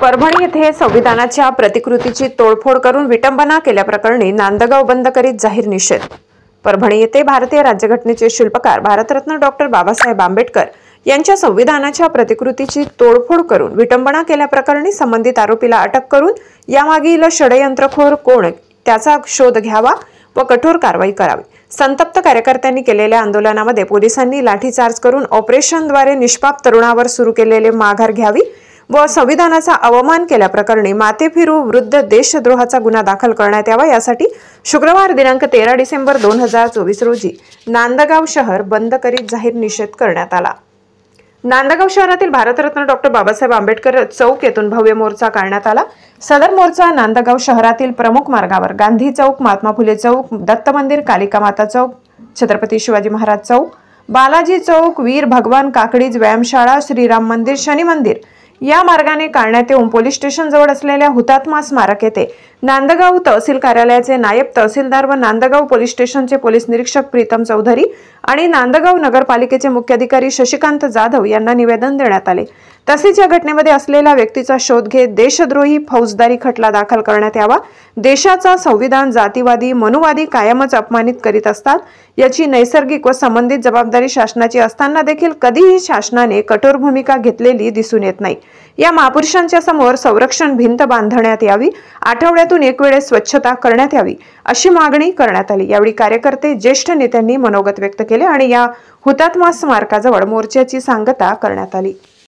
परभणी येथे संविधानाच्या प्रतिकृतीची तोडफोड करून विटंबना केल्याप्रकरणी नांदगाव बंद करीत जाहीर निषेध। परभणी येथे भारतीय राज्यघटनेचे शिल्पकार भारतरत्न डॉक्टर बाबासाहेब आंबेडकर यांच्या संविधानाच्या प्रतिकृतीची तोडफोड करून विटंबना केल्याप्रकरणी संबंधित आरोपीला अटक करून यामागील षडयंत्रखोर कोण त्याचा शोध घ्यावा व कठोर कारवाई करावी। संतप्त कार्यकर्त्यांनी केलेल्या आंदोलनामध्ये पोलिसांनी लाठीचार्ज करून ऑपरेशनद्वारे निष्पाप तरुणावर सुरू केलेले माघार घ्यावी व संविधानाचा अवमान केल्याप्रकरणी माथेफिरू विरुद्ध देशद्रोहाचा गुन्हा दाखल करण्यात यावा यासाठी शुक्रवार दिनांक 13 डिसेंबर 2024 रोजी नांदगाव शहर बंद करीत जाहीर निषेध करण्यात आला। नांदगाव शहरातील भारतरत्न डॉक्टर बाबासाहेब आंबेडकर चौक येथून भव्य मोर्चा काढण्यात आला। सदर मोर्चा नांदगाव शहरातील प्रमुख मार्गावर गांधी चौक, महात्मा फुले चौक, दत्त मंदिर, कालिका माता चौक, छत्रपती शिवाजी महाराज चौक, बालाजी चौक, वीर भगवान काकडीज व्यायामशाळा, श्रीराम मंदिर, शनी मंदिर या मार्गाने काढण्यात येऊन पोलीस स्टेशन जवळ असलेल्या हुतात्मा स्मारक येथे नांदगाव तहसील कार्यालयाचे नायब तहसीलदार व नांदगाव पोलीस स्टेशनचे पोलीस निरीक्षक प्रीतम चौधरी आणि नांदगाव नगरपालिकेचे मुख्याधिकारी शशिकांत जाधव यांना निवेदन देण्यात आले। तसेच या घटनेमध्ये असलेल्या व्यक्तीचा शोध घेत देशद्रोही फौजदारी खटला दाखल करण्यात यावा। देशाचा संविधान जातीवादी मनुवादी कायमच अपमानित करीत असतात याची नैसर्गिक व संबंधित जबाबदारी शासनाची असताना देखील कधीही शासनाने कठोर भूमिका घेतलेली दिसून येत नाही। या महापुरुषांच्या समोर संरक्षण भिंत बांधण्यात यावी, आठवड्यातून एक वेळेस स्वच्छता करण्यात यावी अशी मागणी करण्यात आली। यावेळी कार्यकर्ते ज्येष्ठ नेत्यांनी मनोगत व्यक्त केले आणि या हुतात्मा स्मारकाजवळ मोर्चाची सांगता करण्यात आली।